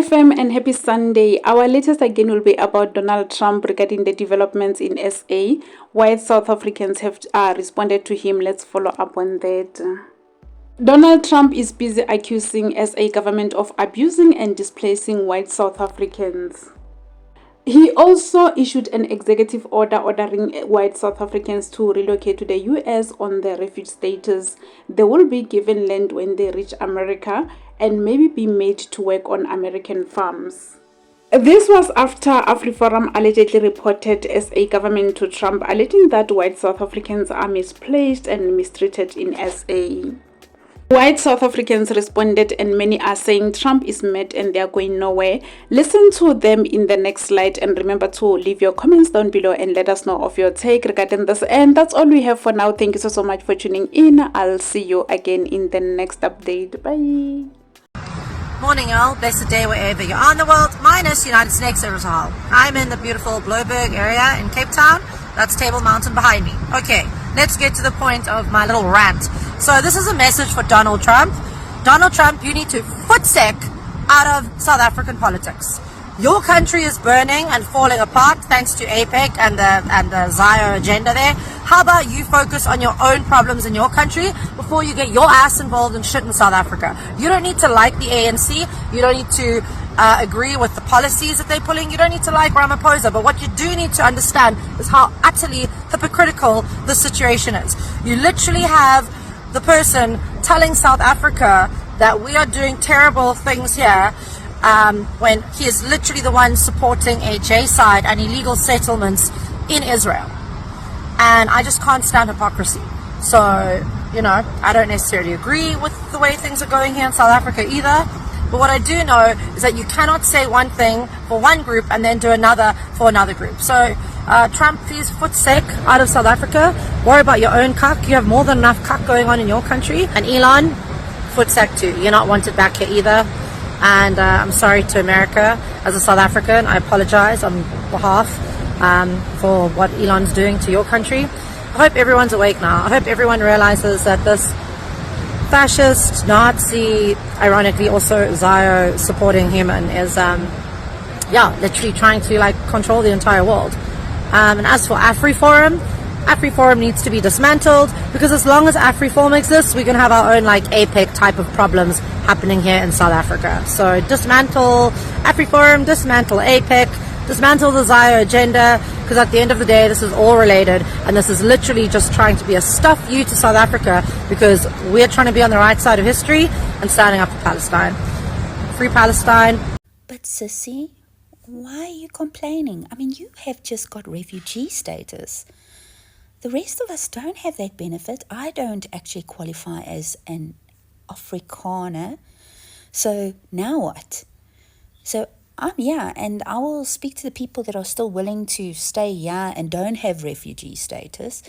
fam, and happy Sunday. Our latest again will be about Donald Trump regarding the developments in SA. White South Africans have responded to him. Let's follow up on that. Donald Trump is busy accusing SA government of abusing and displacing white South Africans. He also issued an executive order ordering white South Africans to relocate to the US on their refugee status. They will be given land when they reach America and maybe be made to work on American farms. This was after AfriForum allegedly reported SA government to Trump, alleging that white South Africans are misplaced and mistreated in SA. White South Africans responded, and many are saying Trump is mad and they are going nowhere. Listen to them in the next slide, and remember to leave your comments down below and let us know of your take regarding this. And that's all we have for now. Thank you so much for tuning in. I'll see you again in the next update. Bye. Morning all, blessed day wherever you are in the world, minus United States Aerosol. I'm in the beautiful Bloberg area in Cape Town. That's Table Mountain behind me. Okay, let's get to the point of my little rant. So this is a message for Donald Trump. Donald Trump, you need to VOETSEK out of South African politics. Your country is burning and falling apart thanks to APEC and the Zio agenda there. How about you focus on your own problems in your country before you get your ass involved in shit in South Africa? You don't need to like the ANC. You don't need to agree with the policies that they're pulling. You don't need to like Ramaphosa. But what you do need to understand is how utterly hypocritical the situation is. You literally have the person telling South Africa that we are doing terrible things here when he is literally the one supporting a genocide and illegal settlements in Israel. And I just can't stand hypocrisy. So, you know, I don't necessarily agree with the way things are going here in South Africa either. But what I do know is that you cannot say one thing for one group and then do another for another group. So, Trump, please VOETSEK out of South Africa. Worry about your own cuck. You have more than enough cuck going on in your country. And Elon, VOETSEK too. You're not wanted back here either. And I'm sorry to America as a South African. I apologize on behalf for what Elon's doing to your country. I hope everyone's awake now. I hope everyone realizes that this fascist, Nazi, ironically also Zio supporting him, and is literally trying to like control the entire world. And as for AfriForum needs to be dismantled, because as long as AfriForum exists, we can have our own like APEC type of problems happening here in South Africa. So dismantle AfriForum, dismantle APEC, dismantle the Zio agenda, because at the end of the day, this is all related, and this is literally just trying to be a stuff you to South Africa, because we're trying to be on the right side of history and standing up for Palestine. Free Palestine. But sissy, why are you complaining? I mean, you have just got refugee status. The rest of us don't have that benefit. I don't actually qualify as an Afrikaner. So now what? So I'm here, and I will speak to the people that are still willing to stay here and don't have refugee status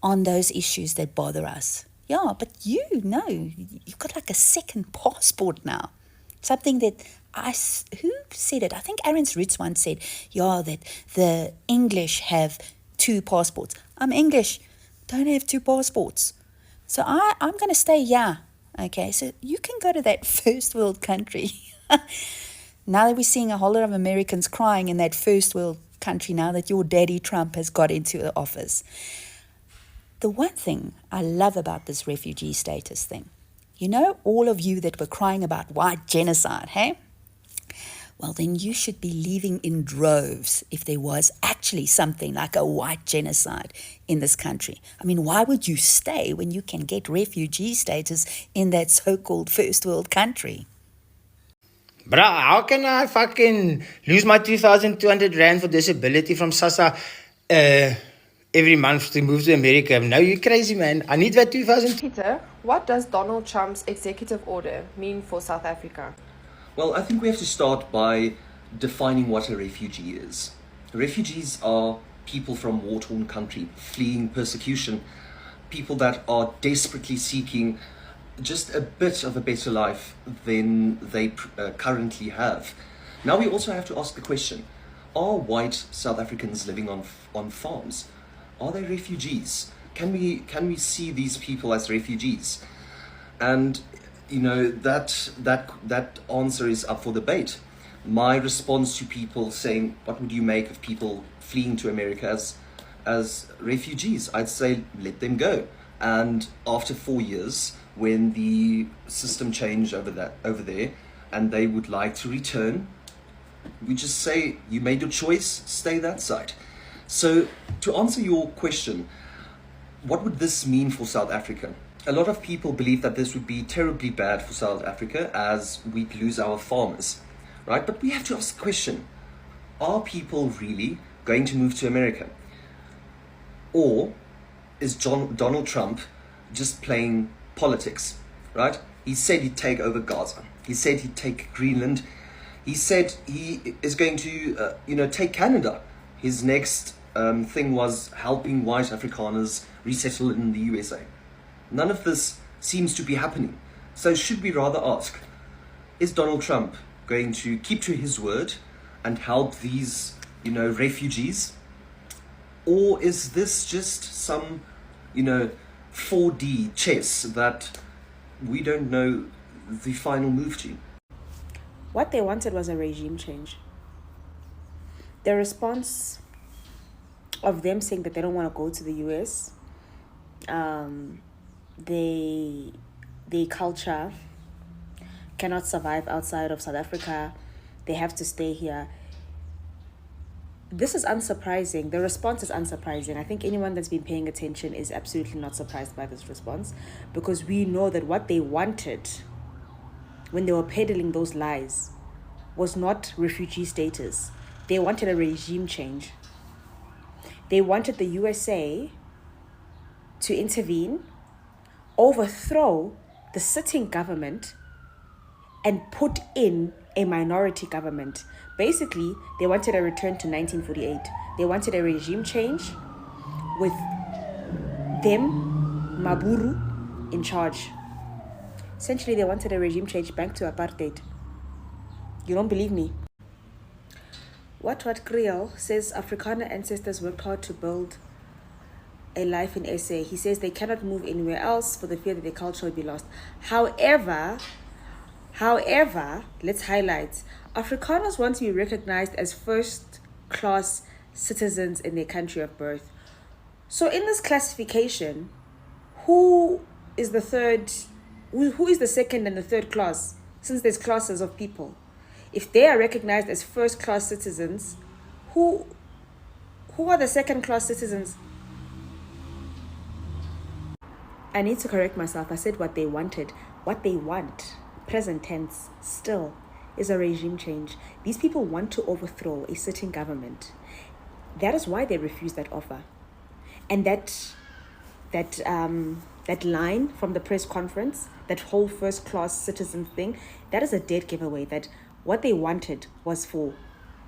on those issues that bother us. Yeah, but you've got like a second passport now. Something that who said it? I think Aaron's Roots once said, that the English have two passports. I'm English, don't have two passports. So I'm going to stay here. Okay, so you can go to that first world country. Now that we're seeing a whole lot of Americans crying in that first world country now that your daddy Trump has got into the office. The one thing I love about this refugee status thing, all of you that were crying about white genocide, hey? Well, then you should be leaving in droves if there was actually something like a white genocide in this country. I mean, why would you stay when you can get refugee status in that so-called first world country? Bruh, how can I fucking lose my 2,200 Rand for disability from SASSA every month to move to America? No, you crazy, man. I need that 2,000. Peter, what does Donald Trump's executive order mean for South Africa? Well, I think we have to start by defining what a refugee is. Refugees are people from war-torn country fleeing persecution, people that are desperately seeking just a bit of a better life than they currently have. Now we also have to ask the question, are white South Africans living on farms? Are they refugees? Can we see these people as refugees? And that answer is up for debate. My response to people saying, what would you make of people fleeing to America as refugees? I'd say, let them go. And after 4 years, when the system changed over there, and they would like to return, we just say, you made your choice, stay that side. So to answer your question, what would this mean for South Africa? A lot of people believe that this would be terribly bad for South Africa, as we'd lose our farmers, right? But we have to ask the question, are people really going to move to America? Or is Donald Trump just playing politics, right? He said he'd take over Gaza. He said he'd take Greenland. He said he is going to, take Canada. His next thing was helping white Afrikaners resettle in the USA. None of this seems to be happening. So should we rather ask, is Donald Trump going to keep to his word and help these, refugees? Or is this just some, 4D chess that we don't know the final move to? What they wanted was a regime change. The response of them saying that they don't want to go to the US, their culture cannot survive outside of South Africa, they have to stay here. This is unsurprising. The response is unsurprising. I think anyone that's been paying attention is absolutely not surprised by this response, because we know that what they wanted when they were peddling those lies was not refugee status. They wanted a regime change. They wanted the USA to intervene, overthrow the sitting government, and put in a minority government. Basically, they wanted a return to 1948. They wanted a regime change with them, Maburu, in charge. Essentially, they wanted a regime change back to apartheid. You don't believe me? What Kriel says Afrikaner ancestors worked hard to build a life in SA. He says they cannot move anywhere else for the fear that their culture will be lost. However, let's highlight, Afrikaners want to be recognized as first-class citizens in their country of birth. So in this classification, who is the second and the third class, since there's classes of people? If they are recognized as first-class citizens, who are the second-class citizens? I need to correct myself. I said what they wanted. What they want, present tense, still, is a regime change. These people want to overthrow a sitting government. That is why they refused that offer. And that line from the press conference, that whole first-class citizen thing, that is a dead giveaway. That what they wanted was for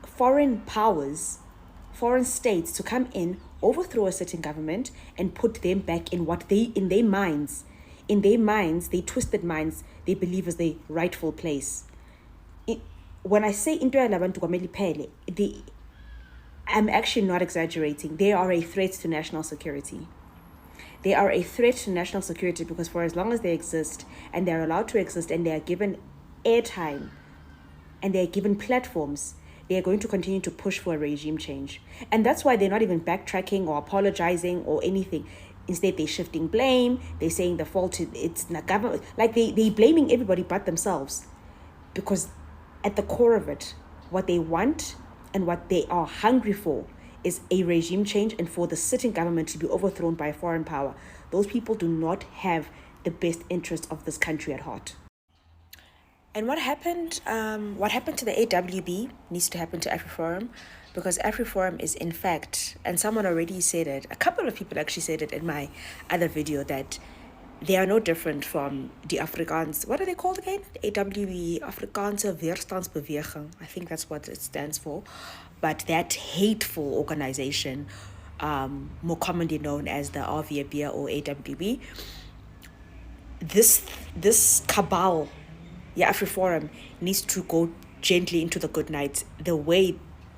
foreign powers, foreign states to come in, overthrow a sitting government, and put them back in what they, in their minds, their twisted minds, they believe is the rightful place. When I say into labantu kwamele phele, I'm actually not exaggerating. They are a threat to national security. They are a threat to national security because for as long as they exist, and they're allowed to exist, and they are given airtime, and they are given platforms, they are going to continue to push for a regime change. And that's why they're not even backtracking or apologizing or anything. Instead, they're shifting blame. They're saying the fault, it's the government. Like they're blaming everybody but themselves. Because at the core of it, what they want and what they are hungry for is a regime change and for the sitting government to be overthrown by a foreign power. Those people do not have the best interest of this country at heart. And what happened to the AWB needs to happen to AfriForum, because AfriForum is in fact, and someone already said it, a couple of people actually said it in my other video, that they are no different from the Afrikaans, what are they called again? AWB, Afrikaanse Weerstandsbeweging, I think that's what it stands for. But that hateful organization, more commonly known as the RVB or AWB, this cabal, AfriForum, needs to go gently into the good night, the way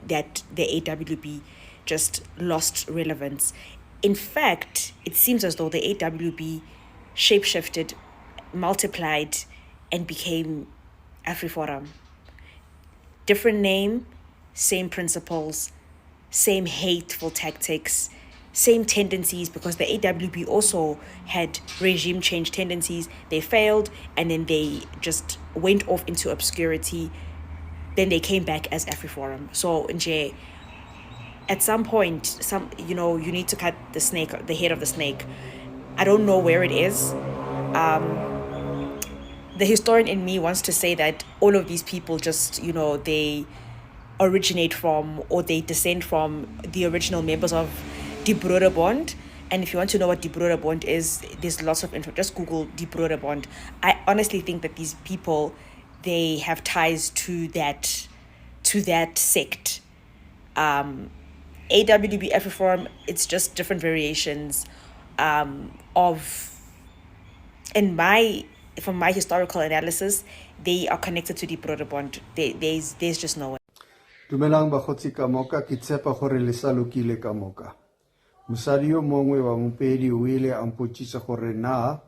that the AWB just lost relevance. In fact, it seems as though the AWB shapeshifted, multiplied, and became AfriForum. Different name, same principles, same hateful tactics, same tendencies, because the AWB also had regime change tendencies. They failed and then they just went off into obscurity. Then they came back as AfriForum. So, Nje, at some point, you need to cut the head of the snake. I don't know where it is. The historian in me wants to say that all of these people just, they originate from or they descend from the original members of Die Broederbond. And if you want to know what Die Broederbond is, there's lots of info. Just Google Die Broederbond. I honestly think that these people, they have ties to that sect. AWDB, AfriForum, it's just different variations from my historical analysis, they are connected to the Broederbond. There's just no way. Dumelang bakgotsi ka moka ke tshepa gore le sa lokile ka moka. Mosadi yo mongwe wa mopedi o ile a mpotsisa gore na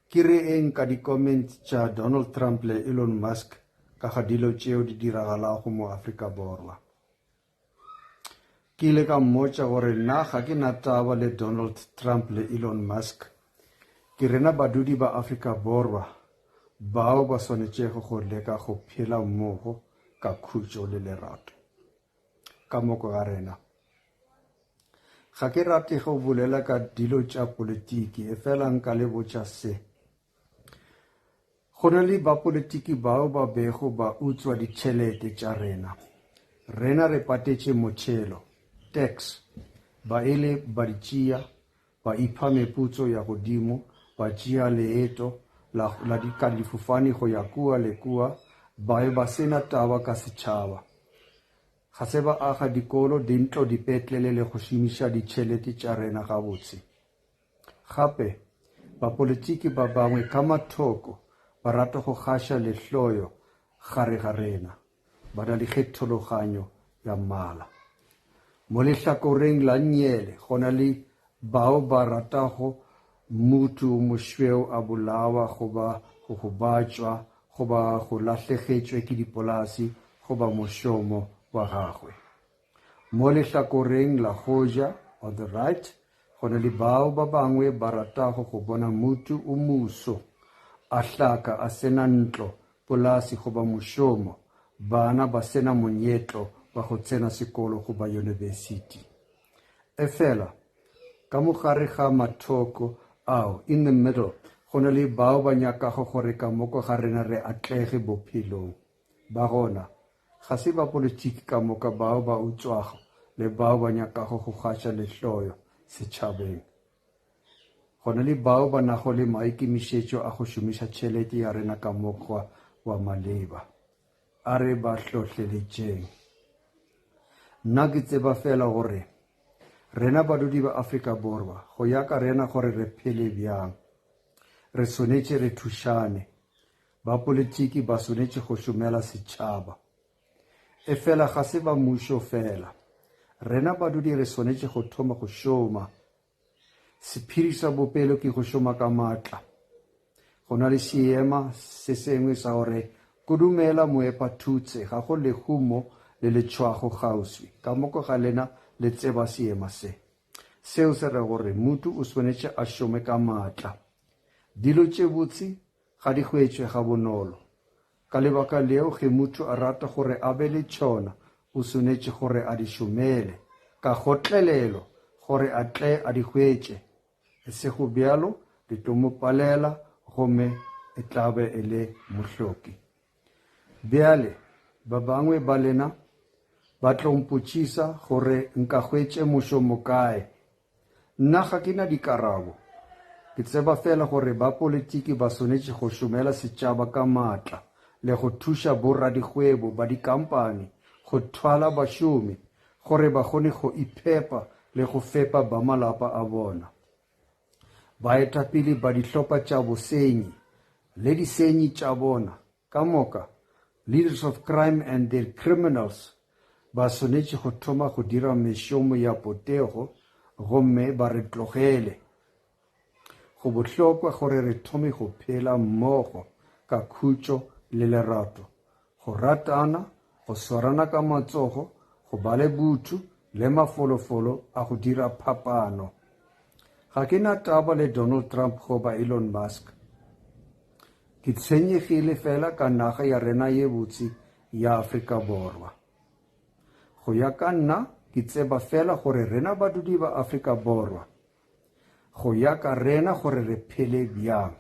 ke re eng ka di-comment tša Donald Trump le Elon Musk ka ga dilo tšeo di diragalago mo Afrika Borwa. Ke ile ka mmotša gore na ga ke na taba le Donald Trump le Elon Musk. Ke rena badudi ba Afrika Borwa bao ba swanetšego go leka go phela mmogo ka khutšo le lerato ka moko ga rena. Ga ke rate go bolela ka dilo tša politiki e fela nka le botša se. Go na le ba politiki bao ba bego ba utswa ditšhelete tša rena. Rena re patetše motšhelo, tax, ba ile ba di tšea, ba ipha meputso ya godimo, ba tšea leeto la ka difofane go ya kua le kua, ba sena taba ka setšhaba. Ga se ba aga dikolo, dintlo, dipetlele le go šomiša ditšhelete tša rena gabotse. Gape bapolitiki ba bangwe ka mathoko ba rata go gaša lehloyo gare ga rena, ba na le kgethologanyo ya mmala. Mo lehlakoreng la nyele go na le bao ba ratago mutu mošweu a bolawa goba go gobatšwa goba go lahlegetšwe ke dipolasi goba mošomo wa gagwe. Mo lehlakoreng la goja, on the right, go na le bao ba bangwe ba ratago go bona mutu o muso a hlaka a sena ntlo, polasi goba mošomo, bana ba sena monyetlo wa go tsena sekolo goba university. Efela, ka mogare ga mathoko ao, in the middle, go na le bao ba nyakago gore ka moko ga rena re atlege bophelong. Ba gona, ga se ba politiki ka moka bao ba utswago le bao ba nyakago go gaša lehloyo setšhabeng. Go na le bao ba nago le maikemišetšo a go šomiša tšhelete ya rena ka mokgwa wa maleba. A re ba hlohleletšeng. Nna ke tseba fela gore rena badudi ba Afrika Borwa go ya ka rena gore re phele bjang. Re swanetše re thušane. Ba politiki ba swanetše go šomela setšhaba. E fela ga se ba mmušo fela. Rena badudi re swanetše go thoma go šoma. Sephiri sa bopelo ke go šoma ka maatla. Go na le seema se sengwe sa gore kudumela moepathutse ga go lehumo le letšhwago kgauswi. Ka moko ga lena le tseba seema se. Seo se re gore mutu o swanetše a šome ka maatla. Dilo tše botse ga di hwetšwe ga bonolo. Ka lebaka leo ge mutu a rata gore a be le tšona, o swanetše gore a di šomele ka gotlelelo gore a tle a di hwetše. E se go bjalo, di tlo mo palela gomme e tlabe e le mohloki. Bjale, ba bangwe ba lena ba tlo mpotšiša gore nka hwetše mošomo kae. Nna ga ke na dikarabo. Ke tseba fela gore ba politiki ba swanetše go šomela setšhaba ka maatla le go thuša borradikgwebo ba dikampane go thwala bašomi gore ba kgone go iphepa le go fepa ba malapa a bona. Baetapele ba dihlopha tša bosenyi le disenyi tša bona ka moka, leaders of crime and their criminals, ba swanetše go thoma go dira mešomo ya potego gomme ba re tlogele. Go bohlokwa gore re thome go phela mmogo ka khutšo le lerato, go ratana, go swarana ka matsogo, go ba le botho le mafolofolo a go dira phapano. Ga ke na taba le Donald Trump goba Elon Musk. Ke tshwenyegile fela ka naga ya rena ye botse ya Afrika Borwa. Go ya ka nna, ke tseba fela gore rena badudi ba Afrika Borwa. Go ya ka rena gore re phele bjang.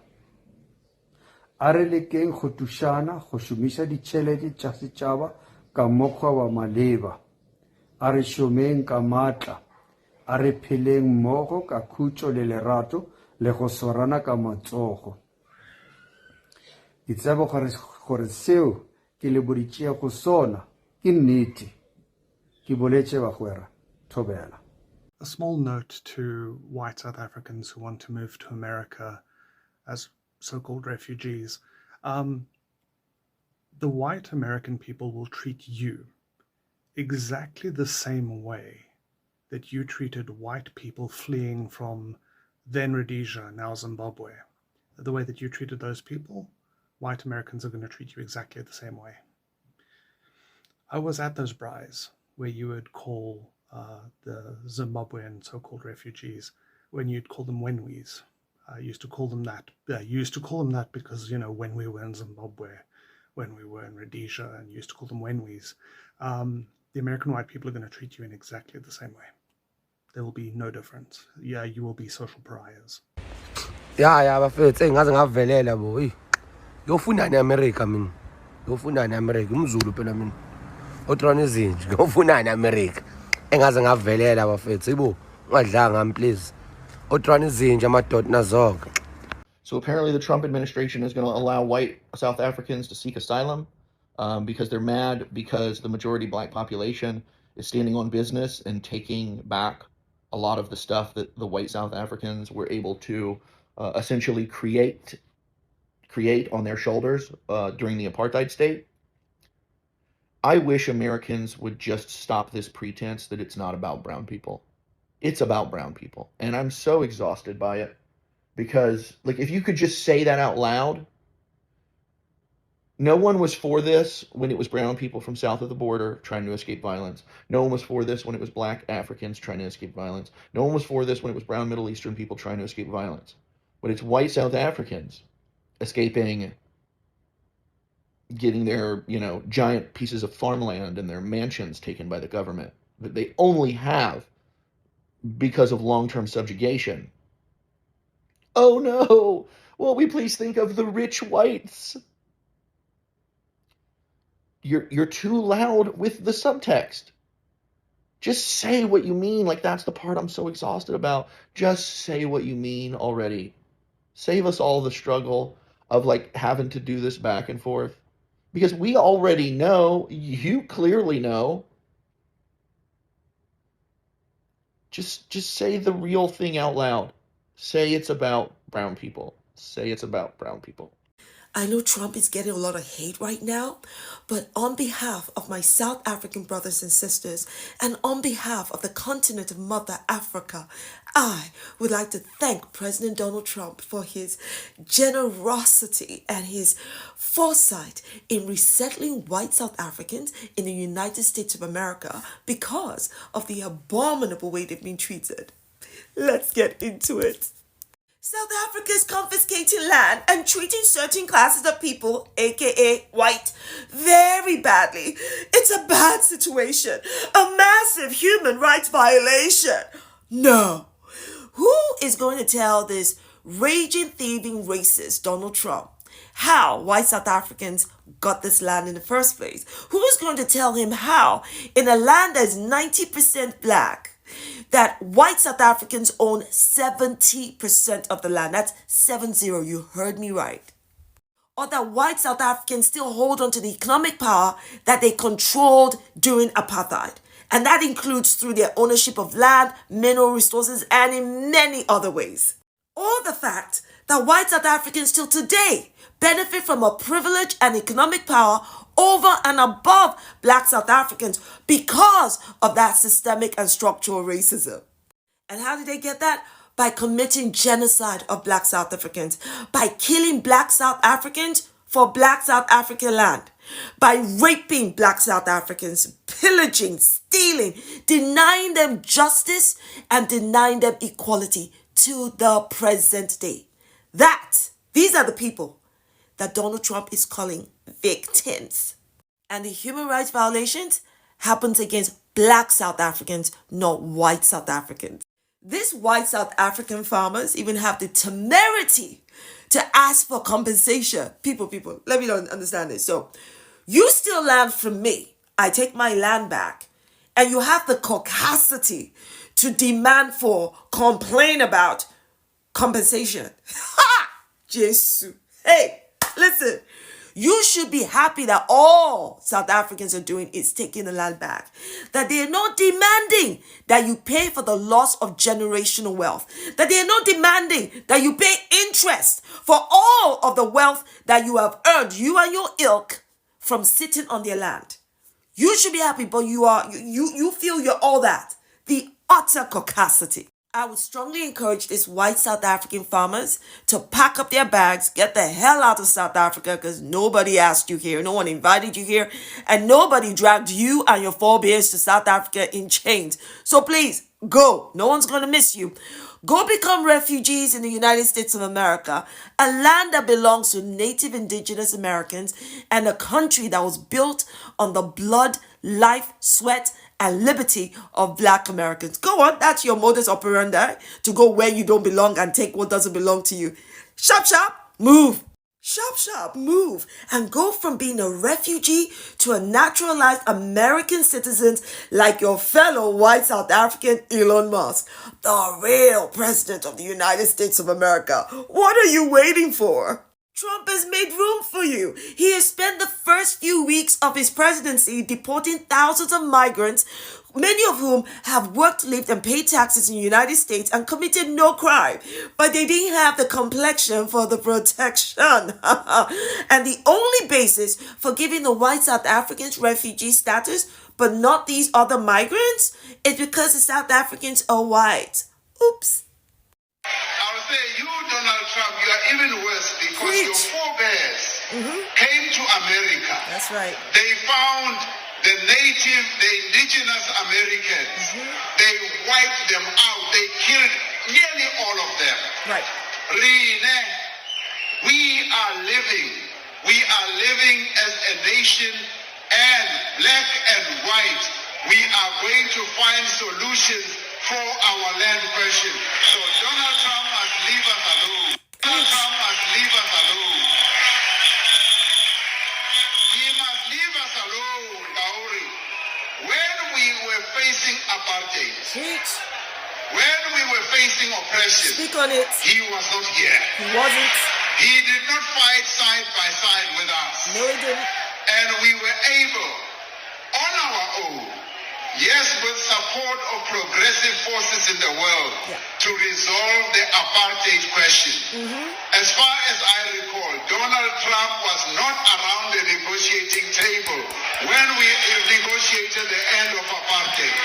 A re lekeng go tušana go šomiša ditšhelete tša setšhaba ka mokgwa wa maleba. A re šomeng ka maatla. A re pheleng mmogo ka khutšo le lerato le go swarana ka matsogo. Ke tseba gore seo ke le boditšego sona ke nnete. Ke boletše bagwera, thobela. A small note to white South Africans who want to move to America as so-called refugees. The white American people will treat you exactly the same way that you treated white people fleeing from then Rhodesia, now Zimbabwe. The way that you treated those people, white Americans are going to treat you exactly the same way. I was at those braais where you would call the Zimbabwean so-called refugees, when you'd call them Wenwes. I used to call them that. You used to call them that because, you know, when we were in Zimbabwe, when we were in Rhodesia, and you used to call them Wenwes. The American white people are going to treat you in exactly the same way. There will be no difference. Yeah, you will be social pariahs. Yeah, bafethu engaze ngavelela bo. Ngiyofunda eAmerica mina. Ngiyofunda eAmerica umZulu phela mina. Otrona izinje ngiyofunda eAmerica. Engaze ngavelela bafethu. Ibo ungadlanga ngami please. Otrona izinje amadoda nazonke. So apparently the Trump administration is going to allow white South Africans to seek asylum because they're mad because the majority black population is standing on business and taking back a lot of the stuff that the white South Africans were able to essentially create on their shoulders during the apartheid state. I wish Americans would just stop this pretense that it's not about brown people. It's about brown people. And I'm so exhausted by it because, like, if you could just say that out loud. No one was for this when it was brown people from south of the border trying to escape violence. No one was for this when it was black Africans trying to escape violence. No one was for this when it was brown Middle Eastern people trying to escape violence. But it's white South Africans escaping, getting their, giant pieces of farmland and their mansions taken by the government that they only have because of long-term subjugation. Oh no! Will we please think of the rich whites? You're too loud with the subtext. Just say what you mean. Like, that's the part I'm so exhausted about. Just say what you mean already. Save us all the struggle of, like, having to do this back and forth. Because we already know, you clearly know. Just say the real thing out loud. Say it's about brown people. Say it's about brown people. I know Trump is getting a lot of hate right now, but on behalf of my South African brothers and sisters, and on behalf of the continent of Mother Africa, I would like to thank President Donald Trump for his generosity and his foresight in resettling white South Africans in the United States of America because of the abominable way they've been treated. Let's get into it. South Africa is confiscating land and treating certain classes of people, aka white, very badly. It's a bad situation, a massive human rights violation. No. Who is going to tell this raging, thieving racist Donald Trump how white South Africans got this land in the first place? Who is going to tell him how, in a land that is 90% black, that white South Africans own 70% of the land? That's 70, you heard me right. Or that white South Africans still hold on to the economic power that they controlled during apartheid. And that includes through their ownership of land, mineral resources, and in many other ways. Or the fact that white South Africans still today benefit from a privilege and economic power over and above black South Africans because of that systemic and structural racism. And how did they get that? By committing genocide of black South Africans, by killing black South Africans for black South African land. by raping black South Africans, pillaging, stealing, denying them justice, and denying them equality to the present day. These are the people that Donald Trump is calling victims. And the human rights violations happens against black South Africans, not white South Africans. These white South African farmers even have the temerity to ask for compensation. People, let me understand this. So, you steal land from me, I take my land back, and you have the caucasity to demand for, complain about compensation. Ha! Jesus. Hey, listen. You should be happy that all South Africans are doing is taking the land back. That they are not demanding that you pay for the loss of generational wealth. That they are not demanding that you pay interest for all of the wealth that you have earned, you and your ilk, from sitting on their land. You should be happy, but you feel you're all that. The utter caucasity. I would strongly encourage these white South African farmers to pack up their bags, get the hell out of South Africa, because nobody asked you here, no one invited you here, and nobody dragged you and your forebears to South Africa in chains. So please, go. No one's going to miss you. Go become refugees in the United States of America, a land that belongs to Native Indigenous Americans and a country that was built on the blood, life, sweat, and liberty of black Americans. Go on, that's your modus operandi, to go where you don't belong and take what doesn't belong to you. Sharp, sharp, move. Sharp, sharp, move, and go from being a refugee to a naturalized American citizen like your fellow white South African Elon Musk, the real president of the United States of America. What are you waiting for? Trump has made room for you. He has spent the first few weeks of his presidency deporting thousands of migrants, many of whom have worked, lived, and paid taxes in the United States and committed no crime, but they didn't have the complexion for the protection. And the only basis for giving the white South Africans refugee status, but not these other migrants, is because the South Africans are white. Oops. I would say you, Donald Trump, you are even worse because your forebears came to America. That's right. They found the indigenous Americans. They wiped them out. They killed nearly all of them. Right. Rene, we are living as a nation, and black and white, we are going to find solutions for our land question. So Donald Trump must leave us alone. Donald Trump must leave us alone. He must leave us alone, Gauri. When we were facing apartheid, when we were facing oppression, speak on it. He was not here. He wasn't. He did not fight side by side with us. No, he didn't. And we were able, on our own, yes, with support of progressive forces in the world, to resolve the apartheid question. As far as I recall, Donald Trump was not around the negotiating table when we negotiated the end of apartheid.